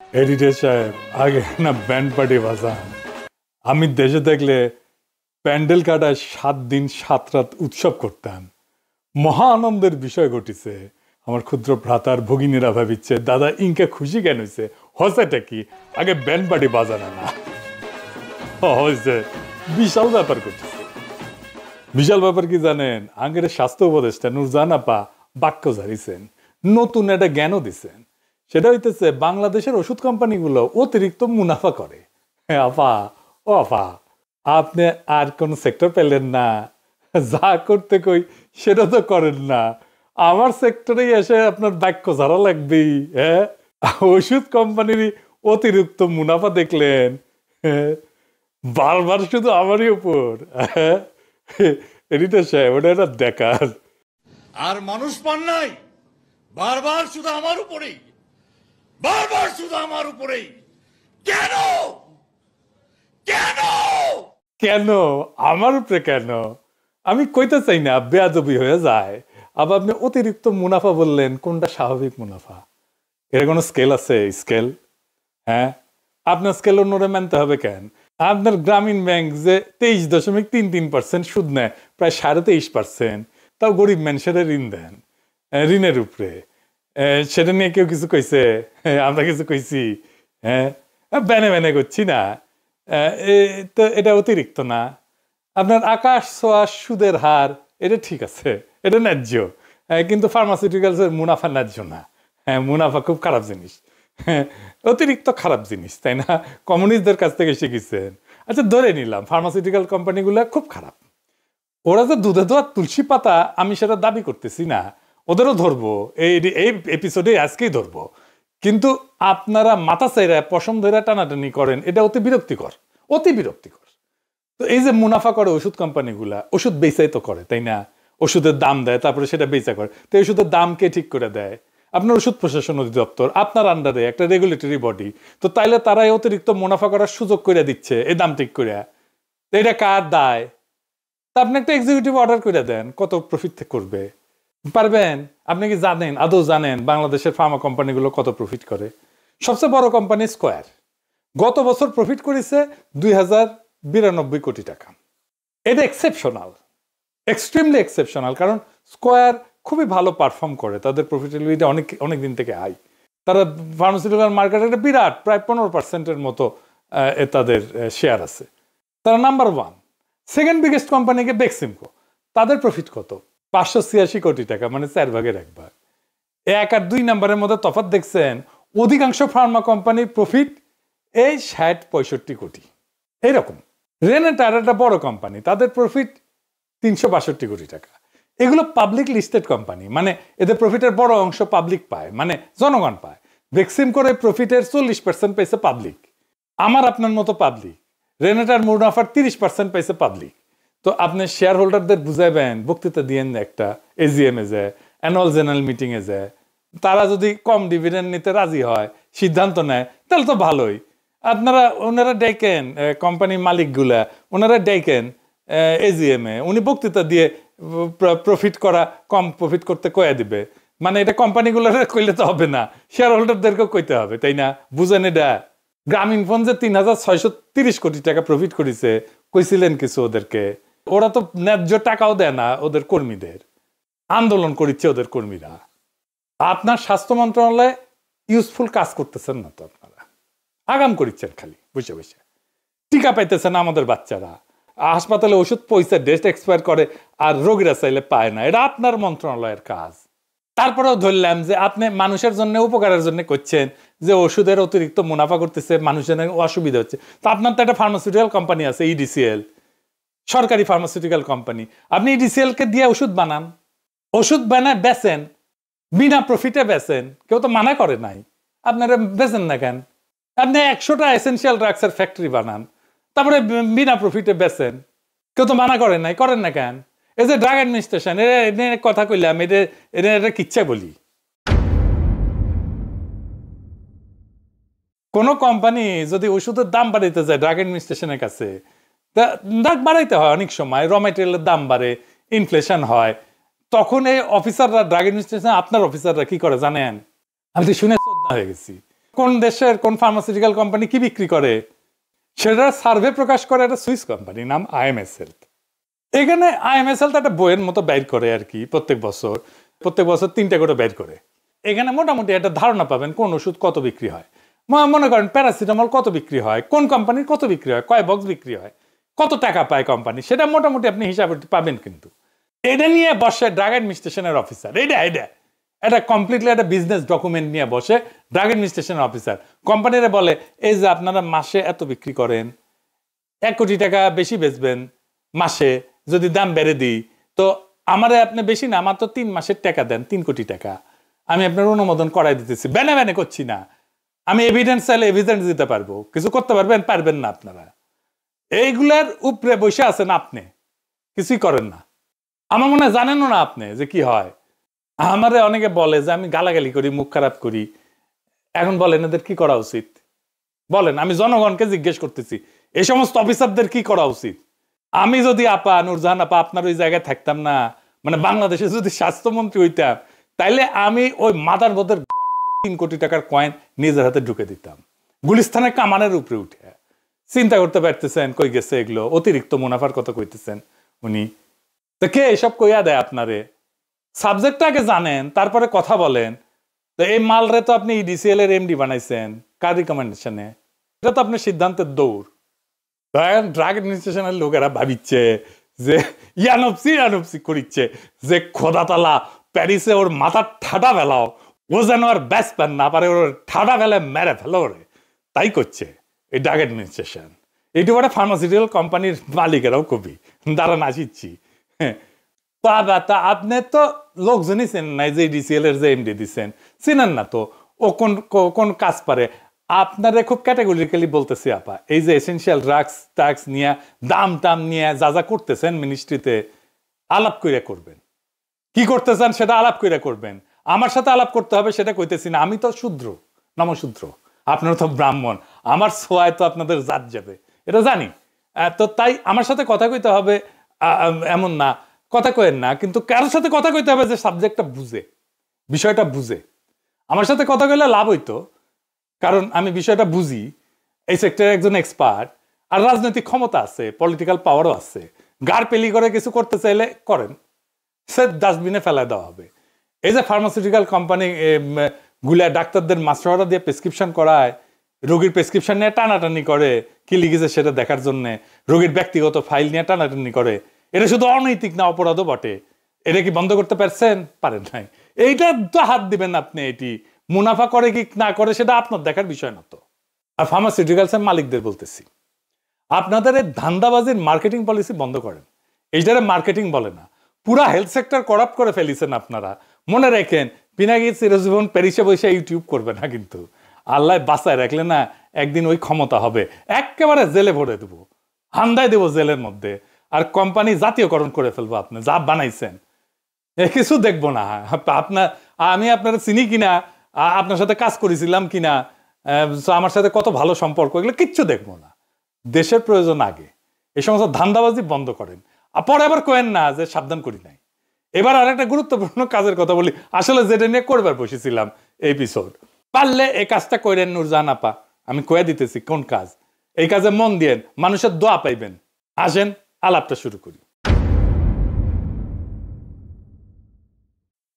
Editor সাহেব, আগে না ব্যান্ড পার্টি বাজান। আমি দেশে থাকলে প্যান্ডেল কাটায় 7 দিন 7 রাত উৎসব করতাম। মহা আনন্দের বিষয় ঘটিছে। আমার ক্ষুদ্র ভ্রাতার ভগিনীরা ভাবিচ্ছে দাদা ইনকে খুশি কেন হয়েছে, হসেটা কি আগে ব্যান্ড পার্টি বাজানো না হয়েছে। বিশাল ব্যাপার ঘটেছে। বিশাল ব্যাপার কি জানেন? আগের স্বাস্থ্য উপদেষ্টা নুরজাহান আপা বাক্য ঝাড়িছেন, নতুন একটা জ্ঞানও দিচ্ছেন। সেটা হইতেছে বাংলাদেশের ওষুধ কোম্পানিগুলো অতিরিক্ত মুনাফা করে। হ্যাঁ আপা, ও আপা, আপনি আর কোন সেক্টর পেলেন না? যা করতে কই সেটা তো করেন না। আমার সেক্টরে এসে আপনার বাক্য ঝাড়া লাগবেই। হ্যাঁ, ওষুধ কোম্পানির অতিরিক্ত মুনাফা দেখলেন, হ্যাঁ, বারবার শুধু আমারই উপর। এডিটর সাহেব, ওটা একটা দেখার। আর মানুষ পান নাই, বারবার শুধু আমার উপরেই, বারবার শুধু আমার উপরেই। কেন কেন কেন আমার উপরে কেন? আমি কইতে চাই না, বেয়াদবি হয়ে যায়। আবার আপনি অতিরিক্ত মুনাফা বললেন, কোনটা স্বাভাবিক মুনাফা? এর কোনো স্কেল আছে? স্কেল, হ্যাঁ, আপনার স্কেল অন্যরা মানতে হবে কেন? আপনার গ্রামীণ ব্যাংক যে 23.33% সুদ নেয়, প্রায় 23.5%, তাও গরিব মানুষেরা ঋণ দেন, ঋণের উপরে। সেটা নিয়ে কেউ কিছু কইছে? আমরা কিছু কইছি? হ্যাঁ, ব্যানে ব্যানে করছি না তো? এটা অতিরিক্ত না? আপনার আকাশ ছোঁয়া সুদের হার, এটা ঠিক আছে, এটা ন্যায্য। কিন্তু ফার্মাসিউটিক্যালসের মুনাফা ন্যায্য না। হ্যাঁ, মুনাফা খুব খারাপ জিনিস, অতিরিক্ত খারাপ জিনিস, তাই না? কমিউনিস্টদের কাছ থেকে শিখেছেন। আচ্ছা, ধরে নিলাম ফার্মাসিউটিক্যাল কোম্পানিগুলো খুব খারাপ। ওরা যে দুধে ধোয়া তুলসী পাতা, আমি সেটা দাবি করতেছি না, ওদেরও ধরবো, এই এপিসোডে আজকেই ধরবো। কিন্তু আপনারা মাথা চাইরা পশম ধরে টানাটানি করেন, এটা অতি বিরক্তিকর, অতি বিরক্তিকর। তো এই যে মুনাফা করে ওষুধ কোম্পানিগুলা, ওষুধ বেচাই তো করে, তাই না? ওষুধের দাম দেয়, তারপরে সেটা বেচা করে। তো এই ওষুধের দাম কে ঠিক করে দেয়? আপনার ওষুধ প্রশাসন অধিদপ্তর, আপনার আন্ডারে একটা রেগুলেটরি বডি। তো তাইলে তারাই অতিরিক্ত মুনাফা করার সুযোগ করে দিচ্ছে এই দাম ঠিক করে। এটা কার দায়? তা আপনি একটা এক্সিকিউটিভ অর্ডার করে দেন, কত প্রফিট করবে পারবেন? আপনি কি জানেন, আদৌ জানেন বাংলাদেশের ফার্মা কোম্পানিগুলো কত প্রফিট করে? সবচেয়ে বড় কোম্পানি স্কয়ার গত বছর প্রফিট করেছে 2092 কোটি টাকা। এটা এক্সেপশনাল, এক্সট্রিমলি এক্সেপশনাল, কারণ স্কয়ার খুবই ভালো পারফর্ম করে, তাদের প্রফিটেবিলিটি অনেক অনেক দিন থেকে হাই। তারা ফার্মাসিউটিক্যাল মার্কেটে একটা বিরাট প্রায় 15%-এর মতো তাদের শেয়ার আছে। তারা নাম্বার 1। সেকেন্ড বিগেস্ট কোম্পানিকে বেক্সিমকো, তাদের প্রফিট কত? 586 কোটি টাকা, মানে 4 ভাগের 1 ভাগ। 1 আর 2 নাম্বারের মধ্যে তফাৎ দেখছেন? অধিকাংশ ফার্মা কোম্পানির প্রফিট এই 60-65 কোটি এইরকম। রেনেটার একটা বড় কোম্পানি, তাদের প্রফিট 362 কোটি টাকা। এগুলো পাবলিক লিস্টেড কোম্পানি, মানে এদের প্রফিটের বড় অংশ পাবলিক পায়, মানে জনগণ পায়। বেক্সিমকোর প্রফিটের 40% পেয়েছে পাবলিক, আমার আপনার মতো পাবলিক। রেনেটার মুনাফার 30% পাইছে পাবলিক। তো আপনি শেয়ার হোল্ডারদের বুঝাইবেন, বক্তৃতা দিয়েন একটা, এজিএম এ যায়, অ্যানুয়াল জেনারেল মিটিং এ যায়, তারা যদি কম ডিভিডেন্ড নিতে রাজি হয়, সিদ্ধান্ত নেয়, তাহলে তো ভালোই। আপনারা ওনারা ডেকেন, কোম্পানির মালিকগুলা ওনারা ডেকেন এজিএম এ, উনি বক্তৃতা দিয়ে প্রফিট করা, কম প্রফিট করতে কয়ে দিবে। মানে এটা কোম্পানিগুলোর কইলে তো হবে না, শেয়ার হোল্ডারদেরকেও কইতে হবে, তাই না? বুঝেন এটা? গ্রামীণ ফোন যে 3630 কোটি টাকা প্রফিট করেছে, কইছিলেন কিছু ওদেরকে? ওরা তো ন্যায্য টাকাও দেয় না ওদের কর্মীদের, আন্দোলন করিচ্ছে ওদের কর্মীরা। আপনার স্বাস্থ্য মন্ত্রণালয়ে ইউজফুল কাজ করতেছেন না তো, আপনারা আগাম করিচ্ছেন খালি বসে বসে। টিকা পাইতেছেন আমাদের বাচ্চারা, হাসপাতালে ওষুধ পয়সা ডেট এক্সপায়ার করে আর রোগীরা চাইলে পায় না, এটা আপনার মন্ত্রণালয়ের কাজ। তারপরেও ধরলাম যে আপনি মানুষের জন্য, উপকারের জন্য করছেন, যে ওষুধের অতিরিক্ত মুনাফা করতেছে, মানুষের অসুবিধা হচ্ছে। তো আপনার তো একটা ফার্মাসিউটিক্যাল কোম্পানি আছে, ইডিসিএল, সরকারি ফার্মাসিউটিক্যাল কোম্পানি। আপনি ইডিসিএল কে দিয়ে ওষুধ বানান, ওষুধ বানায় বেচেন, বিনা প্রফিটে বেচেন, কেউ তো মানা করে নাই। আপনারা বেচেন না কেন? আপনি 100টা এসেনশিয়াল ড্রাগসের ফ্যাক্টরি বানান, তারপরে বিনা প্রফিটে বেচেন, কেউ তো মানা করেন নাই। করেন না কেন? এই যে ড্রাগ অ্যাডমিনিস্ট্রেশন, এর কথা কইলাম, এটা কিচ্ছা বলি। কোন কোম্পানি যদি ওষুধের দাম বাড়াইতে যায় ড্রাগ অ্যাডমিনিস্ট্রেশনের কাছে, দাম বাড়াইতে হয়, অনেক সময় র মেটেরিয়ালের দাম বাড়ে, ইনফ্লেশন হয়, তখন এই অফিসাররা, ড্রাগ অ্যাডমিনিস্ট্রেশন আপনার অফিসাররা কি করে জানেন? আমি তো শুনে শ্রদ্ধা হয়ে গেছি। কোন দেশের কোন ফার্মাসিউটিক্যাল কোম্পানি কি বিক্রি করে সেটা সার্ভে প্রকাশ করে একটা সুইস কোম্পানি, নাম আইএমএস হেলথ। এখানে আইএমএস হেলথ একটা বইয়ের মতো বের করে আর কি, প্রত্যেক বছর 3টে করে বের করে। এখানে মোটামুটি একটা ধারণা পাবেন কোন ওষুধ কত বিক্রি হয়। মনে করেন প্যারাসিটামল কত বিক্রি হয়, কোন কোম্পানির কত বিক্রি হয়, কয় বক্স বিক্রি হয়, কত টাকা পায় কোম্পানি, সেটা মোটামুটি আপনি হিসাবে পাবেন। কিন্তু এটা নিয়ে বসে ড্রাগ অ্যাডমিনিস্ট্রেশনের অফিসার, এটা কমপ্লিটলি একটা বিজনেস ডকুমেন্ট নিয়ে বসে ড্রাগ অ্যাডমিনিস্ট্রেশনের অফিসার কোম্পানিরা বলে, এই যে আপনারা মাসে এত বিক্রি করেন, 1 কোটি টাকা বেশি বেচবেন মাসে, যদি দাম বেড়ে দিই তো আমারে আপনি বেশি না, আমার তো 3 মাসের টাকা দেন, 3 কোটি টাকা আমি আপনার অনুমোদন করাই দিতেছি। ব্যানে করছি না, আমি এভিডেন্স চাইলে এভিডেন্স দিতে পারবো, কিছু করতে পারবেন না আপনারা। এইগুলার উপরে বসে আছেন, আপনি কিছুই করেন না। আমার মনে হয় জানেনও না আপনি যে কি হয়। আমারে অনেকে বলে যে আমি গালাগালি করি, মুখ খারাপ করি। এখন বলেন এদের কি করা উচিত? বলেন, আমি জনগণকে জিজ্ঞেস করতেছি, এই সমস্ত অফিসারদের কি করা উচিত? আমি যদি নূরজাহান আপা আপনার ওই জায়গায় থাকতাম না, মানে বাংলাদেশে যদি স্বাস্থ্যমন্ত্রী হইতাম, তাইলে আমি ওই মাদার বোধের 3 কোটি টাকার কয়েন নিজের হাতে ঢুকে দিতাম গুলিস্তানের কামানের উপরে উঠে। চিন্তা করতে পারতেছেন কই গেছে এগুলো? অতিরিক্ত মুনাফার কথা কইতেছেন উনি। তো কে এসব কইয়া দেয় আপনারে? সাবজেক্টটাকে জানেন, তারপরে কথা বলেন। তো এই মালরে তো আপনি ইডিসিএল এর এমডি বানাইছেন কার রিকমেন্ডেশনে? এটা তো আপনার সিদ্ধান্তের দৌড়। ড্রাগ অ্যাডমিনিস্ট্রেশনের লোকেরা ভাবিচ্ছে যে ইয়ানপসি করিচ্ছে যে খোদাতালা প্যারিসে ওর মাথার ঠাডা ফেলাও, ও যেন আর ব্যাস প্যান না পারে, ওর ঠাডা ফেলে মেরে ফেলো ওরে, তাই করছে এই ড্রাগ অ্যাডমিনিস্ট্রেশন। এইটু বড় ফার্মাসিউটিক্যাল কোম্পানির মালিকেরাও কবি দাঁড়ান আসিচ্ছি। তা আপনি তো লোকজনই চেনেন নাই যে ডিসিএল এর যে এমডি দিচ্ছেন, চিনেন না তো ও কোন কাজ পারে। আপনারা খুব ক্যাটাগরিক্যালি বলতেছি আপা, এই যে এসেনশিয়াল ড্রাগস নিয়ে দাম নিয়ে যা করতেছেন মিনিস্ট্রিতে, আলাপ কইরা করবেন। কি করতে চান সেটা আলাপ কইরা করবেন। আমার সাথে আলাপ করতে হবে সেটা কইতেছি না। আমি তো শূদ্র, নমশূদ্র, আপনারা তো ব্রাহ্মণ, আমার ছোঁয়ায় তো আপনাদের জাত যাবে, এটা জানি। তো তাই আমার সাথে কথা কইতে হবে এমন না, কথা কয়েন না, কিন্তু কারোর সাথে কথা কইতে হবে যে সাবজেক্টটা বুঝে, বিষয়টা বুঝে। আমার সাথে কথা কইলে লাভ হইতো, কারণ আমি বিষয়টা বুঝি, এই সেক্টরে একজন এক্সপার্ট, আর রাজনৈতিক ক্ষমতা আছে, পলিটিক্যাল পাওয়ারও আছে। গার পেলি করে কিছু করতে চাইলে করেন, সে ডাস্টবিনে ফেলা দেওয়া হবে। এই যে ফার্মাসিউটিক্যাল কোম্পানি গুলা ডাক্তারদের মাস্টাররা দিয়ে প্রেসক্রিপশন করায়, রোগীর প্রেসক্রিপশন নিয়ে টানাটানি করে, কি লিখেছে সেটা দেখার জন্য, রোগীর ব্যক্তিগত ফাইল নিয়ে টানাটানি করে, এটা শুধু অনৈতিক না, অপরাধও বটে। এটা কি বন্ধ করতে পারছেন? পারেন নাই। এইটা তো হাত দিবেন আপনি। এটি মুনাফা করে কি না করে সেটা আপনার দেখার বিষয় না তো। আর ফার্মাসিউটিক্যালসের মালিকদের বলতেছি, আপনাদের এই ধান্দাবাজির মার্কেটিং পলিসি বন্ধ করেন। এইটারে মার্কেটিং বলে না, পুরা হেলথ সেক্টর করাপ্ট করে ফেলিছেন আপনারা। মনে রাখেন, পিনাকি চিরজীবন প্যারিসে বসে ইউটিউব করবে না কিন্তু। আল্লাহ বাঁচায় রাখলে না, একদিন ওই ক্ষমতা হবে, একেবারে জেলে ভরে দেবো, হান্দায় দেবো জেলের মধ্যে। আর কোম্পানি জাতীয়করণ করে ফেলবো, আপনি যা বানাইছেন কিছু দেখবো না। আমি আপনারা চিনি কিনা, আপনার সাথে কাজ করেছিলাম কিনা, আমার সাথে কত ভালো সম্পর্ক, এগুলো কিচ্ছু দেখবো না। দেশের প্রয়োজন আগে। এই সমস্ত ধান্দাবাজি বন্ধ করেন। পরে আবার কেন না যে সাবধান করি নাই। এবার আর একটা গুরুত্বপূর্ণ কাজের কথা বলি, আসলে যেটা নিয়ে করবার বসেছিলাম এপিসোড। পারলে এই কাজটা করেন নূরজাহান আপা, আমি কয়ে দিতেছি কোন কাজ। এই কাজে মন দিয়েন, মানুষের দোয়া পাইবেন। আসেন আলাপটা শুরু করি।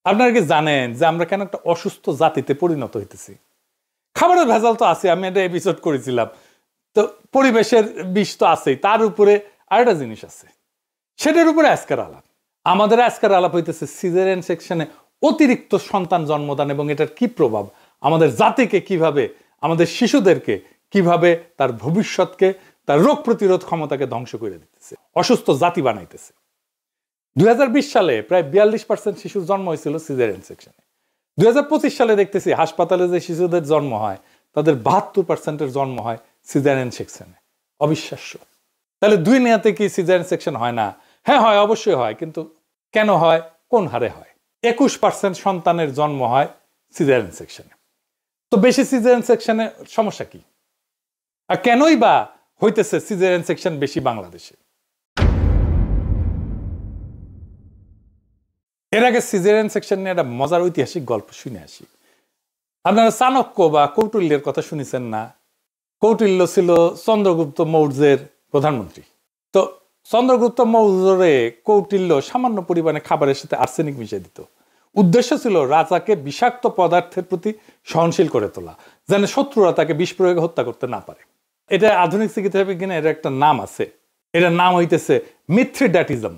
আপনারা কি জানেন যে আমরা কেন একটা অসুস্থ জাতিতে পরিণত হইতেছি? খাবারের ভেজাল তো আছে, আমি একটা এপিসোড করেছিলাম। তো পরিবেশের বিষ তো আছেই, তার উপরে আরেকটা জিনিস আছে, সেটার উপরে আজকের আলাপ। আমাদের আজকের আলাপ হইতেছে সিজারিয়ান সেকশনে অতিরিক্ত সন্তান জন্মদান এবং এটার কি প্রভাব আমাদের জাতিকে, কিভাবে আমাদের শিশুদেরকে, কিভাবে তার ভবিষ্যৎকে, তার রোগ প্রতিরোধ ক্ষমতাকে ধ্বংস করে দিতেছে, অসুস্থ জাতি বানাইতেছে। 2020 সালে প্রায় 42% শিশুর জন্ম হয়েছিল সিজারিয়ান সেকশনে। 2025 সালে দেখতেছি হাসপাতালে যে শিশুদের জন্ম হয় তাদের 72%-এর জন্ম হয় সিজারিয়ান সেকশনে। অবিশ্বাস্য। তাহলে দুনিয়াতে কি সিজারিয়ান সেকশন হয় না? হ্যাঁ হয়, অবশ্যই হয়, কিন্তু কেন হয়, কোন হারে হয়? 21% সন্তানের জন্ম হয় সিজারিয়ান সেকশনে। তো বেশি সিজারিয়ান সেকশনে সমস্যা কি? আর কেনই বা হইতেছে সিজারিয়ান সেকশন বেশি বাংলাদেশে? এর আগে সিজারিয়ান সেকশন নিয়ে একটা মজার ঐতিহাসিক গল্প শুনে আসি। আপনারা চাণক্য বা কৌটিল্যের কথা শুনেছেন না? কৌটিল্য ছিল চন্দ্রগুপ্ত মৌর্যের প্রধানমন্ত্রী। তো চন্দ্রগুপ্ত মৌর্যরে কৌটিল্য সামান্য পরিমাণে খাবারের সাথে আর্সেনিক মিশিয়ে দিত। উদ্দেশ্য ছিল রাজাকে বিষাক্ত পদার্থের প্রতি সহনশীল করে তোলা, যেন শত্রুরা তাকে বিষ প্রয়োগে হত্যা করতে না পারে। এটা আধুনিক চিকিৎসা বিজ্ঞানে এর একটা নাম আছে। এটার নাম হইতেছে মিথ্রিডাটিজম,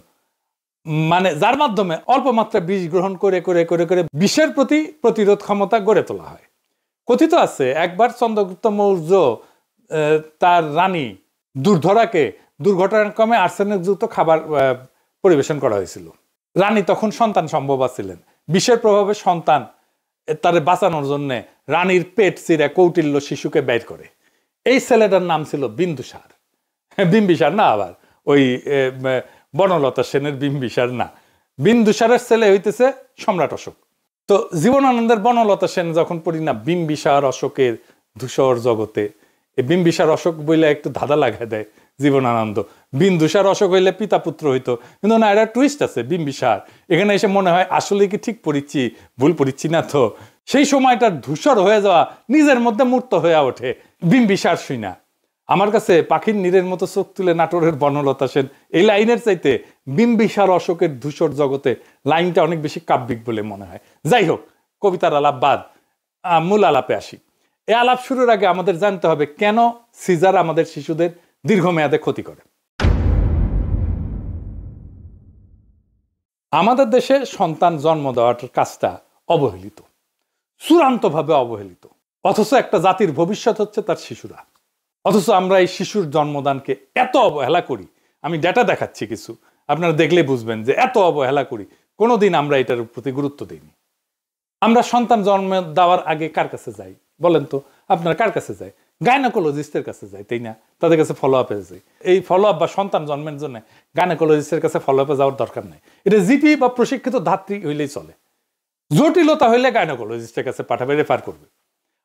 মানে যার মাধ্যমে অল্প মাত্রায় বিষ গ্রহণ করে করে করে করে বিষের প্রতি প্রতিরোধ ক্ষমতা গড়ে তোলা হয়। কথিত আছে একবার চন্দ্রগুপ্ত মৌর্য তার রানী দুর্ধরাকে দুর্ঘটনাক্রমে আর্সেনিকযুক্ত খাবার পরিবেশন করা হয়েছিল। রানী তখন সন্তান সম্ভবা ছিলেন। বিষের প্রভাবে সন্তান তার বাঁচানোর জন্য রানীর পেট চিরে কৌটিল্য শিশুকে বের করে। এই ছেলেটার নাম ছিল বিন্দুসার। বিম্বিসার না, আবার ওই বনলতা সেনের বিম্বিসার না, বিন্দুসারের ছেলে হইতেছে সম্রাট অশোক। তো জীবনানন্দের বনলতা সেন যখন পড়ি না বিম্বিসার অশোকের ধূসর জগতে, এই বিম্বিসার অশোক বইলে একটু ধাঁধা লাগায় দেয় জীবনানন্দ। বিন্দুসার অশোক হইলে পিতা পুত্র হইতো, কিন্তু না, এটা টুইস্ট আছে। বিম্বিসার এখানে এসে মনে হয় আসলে কি ঠিক পড়িচ্ছি, ভুল পড়িচ্ছি না তো। সেই সময়টা ধূসর হয়ে যাওয়া নিজের মধ্যে মূর্ত হয়ে ওঠে বিম্বিসার শুনা। আমার কাছে পাখির নীরের মতো চোখ তুলে নাটোরের বনলতা সেন এই লাইনের চাইতে বিম্বিসার অশোকের ধূসর জগতে লাইনটা অনেক বেশি কাব্যিক বলে মনে হয়। যাই হোক, কবিতার আলাপ বাদ, মূল আলাপে আসি। এই আলাপ শুরুর আগে আমাদের জানতে হবে কেন সিজার আমাদের শিশুদের দীর্ঘমেয়াদে ক্ষতি করে। আমাদের দেশে সন্তান জন্ম দেওয়ার কাজটা অবহেলিত, চূড়ান্তভাবে অবহেলিত। অথচ একটা জাতির ভবিষ্যৎ হচ্ছে তার শিশুরা। অথচ আমরা এই শিশুর জন্মদানকে এত অবহেলা করি। আমি ডেটা দেখাচ্ছি কিছু, আপনারা দেখলে বুঝবেন যে এত অবহেলা করি। কোনোদিন আমরা এটার প্রতি গুরুত্ব দিইনি। আমরা সন্তান জন্ম দেওয়ার আগে কার কাছে যাই বলেন তো? আপনারা কার কাছে যায়? গাইনোকোলজিস্টের কাছে যায়, তাই না? তাদের কাছে ফলো আপে যাই। এই ফলো আপ বা সন্তান জন্মের জন্য গাইনোকোলজিস্টের কাছে ফলো আপে যাওয়ার দরকার নেই। এটা জিপি বা প্রশিক্ষিত ধাত্রী হইলেই চলে। জটিলতা হইলে গাইনোকোলজিস্টের কাছে পাঠাবে, রেফার করবে।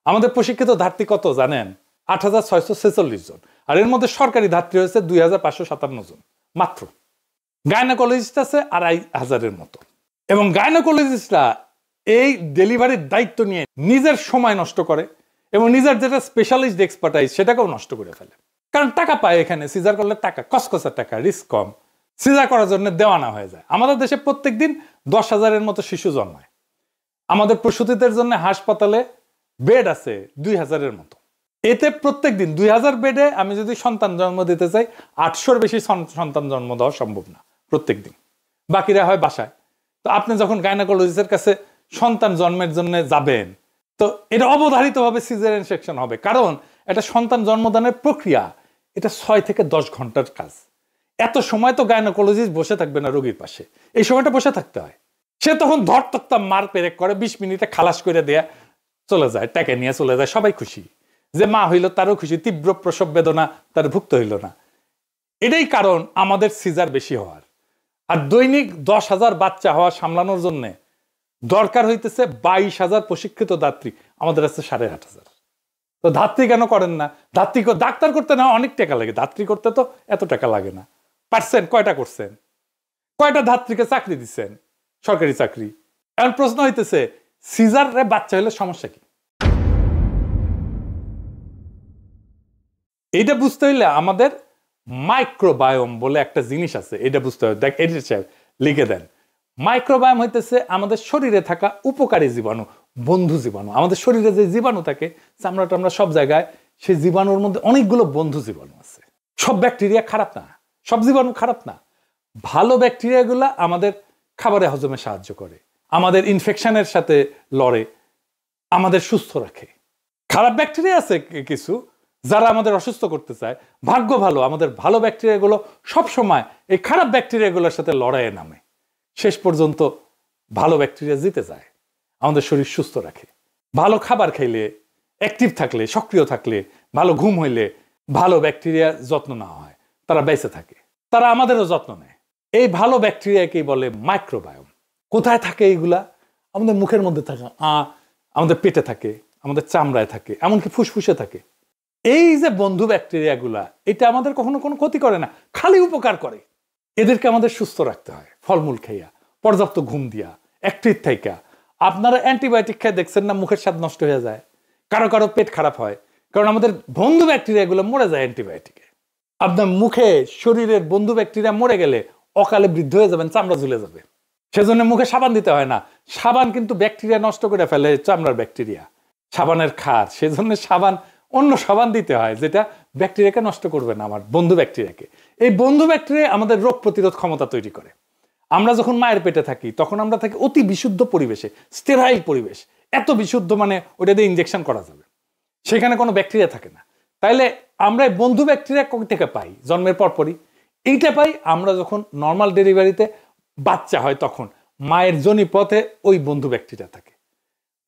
আমাদের প্রশিক্ষিত ধাত্রী কত জানেন? ৮,৬৪৬ জন। আর এর মধ্যে সরকারি ধাত্রী হয়েছে ২,৫৫৭ জন মাত্র। গাইনোকোলজিস্ট আছে ২,৫০০-এর মতো। এবং গাইনোকোলজিস্টরা এই ডেলিভারির দায়িত্ব নিয়ে নিজের সময় নষ্ট করে এবং নিজের যেটা স্পেশালিস্ট এক্সপার্টাইজ সেটাকেও নষ্ট করে ফেলে। কারণ টাকা পায় এখানে, সিজার করলে টাকা, কসকসা টাকা, রিস্ক কম, সিজার করার জন্য দেওয়ানা হয়ে যায়। আমাদের দেশে প্রত্যেক দিন ১০,০০০-এর মতো শিশু জন্মায়। আমাদের প্রসূতিদের জন্য হাসপাতালে বেড আছে ২,০০০-এর মতো। এতে প্রত্যেক দিন ২,০০০ বেডে আমি যদি সন্তান জন্ম দিতে চাই ৮০০-র বেশি সন্তান জন্ম দেওয়া সম্ভব না প্রত্যেক দিন। বাকিরা হয় বাসায়। তো আপনি যখন গাইনোকোলজিস্টের কাছে সন্তান জন্মের জন্য যাবেন, তো এটা অবধারিতভাবে সিজারিয়ান সেকশন হবে। কারণ এটা সন্তান জন্মদানের প্রক্রিয়া, এটা ৬ থেকে ১০ ঘন্টার কাজ। এত সময় তো গাইনোকোলজিস্ট বসে থাকবে না রোগীর পাশে, এই সময়টা বসে থাকতে হয়। সে তখন ধরতক্তা মার পেরেক করে ২০ মিনিটে খালাস করে দেয়া চলে যায়, টাকা নিয়ে চলে যায়, সবাই খুশি। যে মা হইল তারও খুশি, তীব্র প্রসব বেদনা তার ভুক্ত হইল না। এটাই কারণ আমাদের সিজার বেশি হওয়ার। আর দৈনিক ১০,০০০ বাচ্চা হওয়া সামলানোর জন্য দরকার হইতেছে ২২,০০০ প্রশিক্ষিত ধাত্রী। আমাদের আছে ৮,৫০০। তো ধাত্রী কেন করেন না? ধাত্রী ডাক্তার করতে না অনেক টাকা লাগে, ধাত্রী করতে তো এত টাকা লাগে না। পারছেন? কয়টা করছেন? কয়টা ধাত্রীকে চাকরি দিচ্ছেন, সরকারি চাকরি? এখন প্রশ্ন হইতেছে সিজারে বাচ্চা হলে সমস্যা কি? এইটা বুঝতে হইলে আমাদের মাইক্রোবায়োম বলে একটা জিনিস আছে, এটা বুঝতে হবে। দেখ, এটা লিখে দেন। মাইক্রোবায়োম হইতেছে আমাদের শরীরে থাকা উপকারী জীবাণু, বন্ধু জীবাণু। আমাদের শরীরে যে জীবাণু থাকে চামড়াটা আমরা সব জায়গায়, সেই জীবাণুর মধ্যে অনেকগুলো বন্ধু জীবাণু আছে। সব ব্যাকটেরিয়া খারাপ না, সব জীবাণু খারাপ না। ভালো ব্যাকটেরিয়াগুলো আমাদের খাবারে হজমে সাহায্য করে, আমাদের ইনফেকশনের সাথে লড়ে, আমাদের সুস্থ রাখে। খারাপ ব্যাকটেরিয়া আছে কিছু যারা আমাদের অসুস্থ করতে চায়। ভাগ্য ভালো, আমাদের ভালো ব্যাকটেরিয়াগুলো সবসময় এই খারাপ ব্যাকটেরিয়াগুলোর সাথে লড়াইয়ে নামে। শেষ পর্যন্ত ভালো ব্যাকটেরিয়া জিতে যায়, আমাদের শরীর সুস্থ রাখে। ভালো খাবার খাইলে, অ্যাক্টিভ থাকলে, সক্রিয় থাকলে, ভালো ঘুম হইলে ভালো ব্যাকটেরিয়া যত্ন নেওয়া হয়, তারা বেঁচে থাকে, তারা আমাদেরও যত্ন নেয়। এই ভালো ব্যাকটেরিয়াকেই বলে মাইক্রোবায়োম। কোথায় থাকে এইগুলা? আমাদের মুখের মধ্যে থাকে, আমাদের পেটে থাকে, আমাদের চামড়ায় থাকে, এমনকি ফুসফুসে থাকে। এই যে বন্ধু ব্যাকটেরিয়াগুলা, এটা আমাদের কখনো কোনো ক্ষতি করে না, খালি উপকার করে। এদেরকে আমাদের সুস্থ রাখতে হয় ফলমূল খাইয়া, পর্যাপ্ত ঘুম দিয়া, অ্যাক্টিভ থাইকা, আপনারা অ্যান্টিবায়োটিক খেয়ে দেখছেন না মুখের স্বাদ নষ্ট হয়ে যায়, কারো কারো পেট খারাপ হয়, কারণ আমাদের বন্ধু ব্যাকটেরিয়াগুলো মরে যায় অ্যান্টিবায়োটিকে। আপনার মুখে শরীরের বন্ধু ব্যাকটেরিয়া মরে গেলে অকালে বৃদ্ধ হয়ে যাবেন, চামড়া ঝুলে যাবে। সেজন্য মুখে সাবান দিতে হয় না। সাবান কিন্তু ব্যাকটেরিয়া নষ্ট করে ফেলে, চামড়ার ব্যাকটেরিয়া, সাবানের ক্ষার। সেজন্য সাবান, অন্য সাবান দিতে হয় যেটা ব্যাকটেরিয়াকে নষ্ট করবে না, আমার বন্ধু ব্যাকটেরিয়াকে। এই বন্ধু ব্যাকটেরিয়া আমাদের রোগ প্রতিরোধ ক্ষমতা তৈরি করে। আমরা যখন মায়ের পেটে থাকি তখন আমরা থাকি অতি বিশুদ্ধ পরিবেশে, স্টেরাইল পরিবেশ। এত বিশুদ্ধ মানে ওটা দিয়ে ইনজেকশন করা যাবে, সেখানে কোনো ব্যাকটেরিয়া থাকে না। তাইলে আমরা বন্ধু ব্যাকটেরিয়া কই থেকে পাই? জন্মের পরপরই এইটা পাই আমরা যখন নর্মাল ডেলিভারিতে বাচ্চা হয়, তখন মায়ের যোনিপথে ওই বন্ধু ব্যাকটেরিয়া থাকে।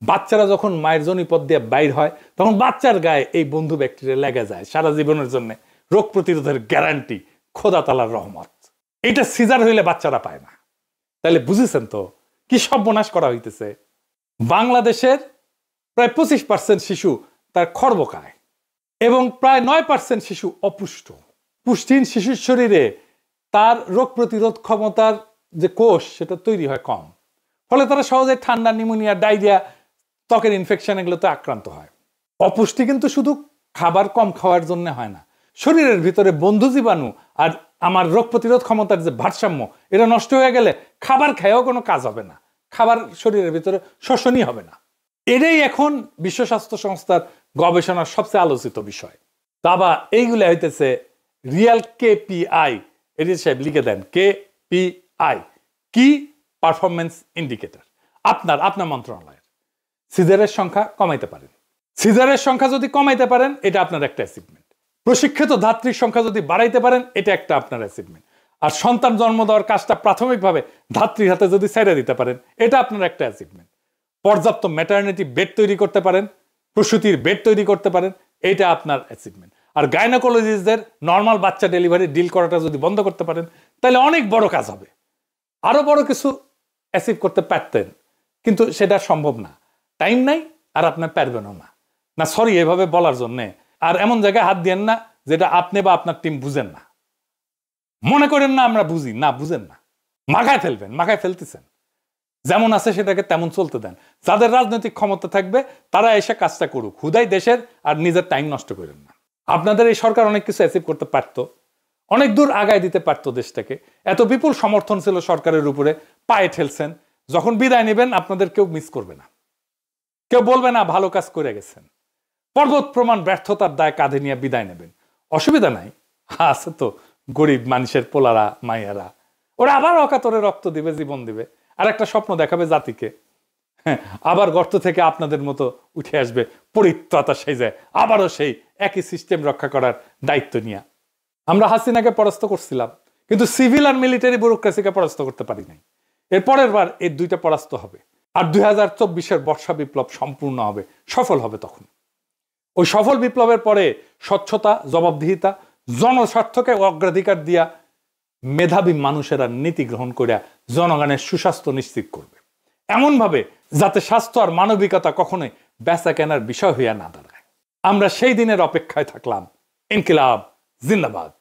বাচ্চারা যখন মায়ের যোনিপথ দিয়ে বাইর হয় তখন বাচ্চার গায়ে এই বন্ধু ব্যাকটেরিয়া লেগে যায় সারা জীবনের জন্য। রোগ প্রতিরোধের গ্যারান্টি, খোদা তাআলার রহমত। এটা সিজার হইলে বাচ্চারা পায় না। তাহলে বুঝেছেন তো কি সর্বনাশ করা হইতেছে। বাংলাদেশের প্রায় 25% শিশু তার খর্ব খায় এবং প্রায় 9% শিশু অপুষ্ট। পুষ্টিহীন শিশুর শরীরে তার রোগ প্রতিরোধ ক্ষমতার যে কোষ সেটা তৈরি হয় কম, ফলে তারা সহজে ঠান্ডা, নিউমোনিয়া, ডায়রিয়া, ত্বকের ইনফেকশন এগুলোতে আক্রান্ত হয়। অপুষ্টি কিন্তু শুধু খাবার কম খাওয়ার জন্য হয় না, শরীরের ভিতরে বন্ধু জীবাণু আর আমার রোগ প্রতিরোধ ক্ষমতার যে ভারসাম্য, এটা নষ্ট হয়ে গেলে খাবার খেয়েও কোনো কাজ হবে না, খাবার শরীরের ভিতরে শোষণই হবে না। এটাই এখন বিশ্ব স্বাস্থ্য সংস্থার গবেষণার সবচেয়ে আলোচিত বিষয়। তাবা এইগুলো হইতেছে রিয়াল KPI। এটি সাহেব লিখে দেন, KPI কি পারফরমেন্স ইন্ডিকেটর। আপনার মন্ত্রণালয়ের সিজারের সংখ্যা কমাইতে পারেন। সিজারের সংখ্যা যদি কমাইতে পারেন এটা আপনার একটা অ্যাচিভমেন্ট। প্রশিক্ষিত ধাত্রীর সংখ্যা যদি বাড়াইতে পারেন এটা একটা আপনার অ্যাচিভমেন্ট। আর সন্তান জন্ম দেওয়ার কাজটা প্রাথমিকভাবে ধাত্রীর হাতে যদি ছেড়ে দিতে পারেন এটা আপনার একটা অ্যাচিভমেন্ট। পর্যাপ্ত ম্যাটারনিটি বেড তৈরি করতে পারেন, প্রসূতির বেড তৈরি করতে পারেন, এটা আপনার অ্যাচিভমেন্ট। আর গাইনোকোলজিস্টদের নর্মাল বাচ্চা ডেলিভারি ডিল করাটা যদি বন্ধ করতে পারেন তাহলে অনেক বড় কাজ হবে। আরো বড় কিছু অ্যাচিভ করতে পারতেন, কিন্তু সেটা সম্ভব না, টাইম নাই, আর আপনার পারবেনও না। না সরি এভাবে বলার জন্যে। আর এমন জায়গায় হাত দিয়েন না যেটা আপনি বা আপনার টিম বুঝেন না। মনে করেন না আমরা বুঝি, না বুঝেন না, মাখায় ফেলবেন, মাখায় ফেলতেছেন। যেমন আছে সেটাকে তেমন চলতে দেন। যাদের রাজনৈতিক ক্ষমতা থাকবে তারা এসে কাজটা করুক, হুদাই দেশের আর নিজের টাইম নষ্ট করেন না। আপনাদের এই সরকার অনেক কিছু অ্যাচিভ করতে পারত, অনেক দূর আগায় দিতে পারত দেশটাকে। এত বিপুল সমর্থন ছিল সরকারের উপরে, পায়ে ঠেলছেন। যখন বিদায় নেবেন আপনাদের কেউ মিস করবে না, কেউ বলবে না ভালো কাজ করে গেছেন। পর্বত প্রমাণ ব্যর্থতার দায় কাঁধে নিয়ে বিদায় নেবেন, অসুবিধা নাই। আছে তো গরিব মানুষের পোলারা, মাইয়ারা, ওরা আবার অকাতরে রক্ত দিবে, জীবন দিবে, আর একটা স্বপ্ন দেখাবে জাতিকে। আবার গর্ত থেকে আপনাদের মতো উঠে আসবে পরিত্রাতা সেজে, আবারও সেই একই সিস্টেম রক্ষা করার দায়িত্ব নিয়ে। আমরা হাসিনাকে পরাস্ত করছিলাম, কিন্তু সিভিল আর মিলিটারি ব্যুরোক্রেসিকে পরাস্ত করতে পারি নাই। এর পরের বার এই দুইটা পরাস্ত হবে, আর 2024-এর বর্ষা বিপ্লব সম্পূর্ণ হবে, সফল হবে। তখন ওই সফল বিপ্লবের পরে স্বচ্ছতা, জবাবদিহিতা, জনস্বার্থকে অগ্রাধিকার দিয়া মেধাবী মানুষেরা নীতি গ্রহণ করিয়া জনগণের সুস্বাস্থ্য নিশ্চিত করবে, এমন ভাবে যাতে স্বাস্থ্য আর মানবিকতা কখনোই বেচা কেনার বিষয় হইয়া না দাঁড়ায়। আমরা সেই দিনের অপেক্ষায় থাকলাম। ইনকিলাব জিন্দাবাদ।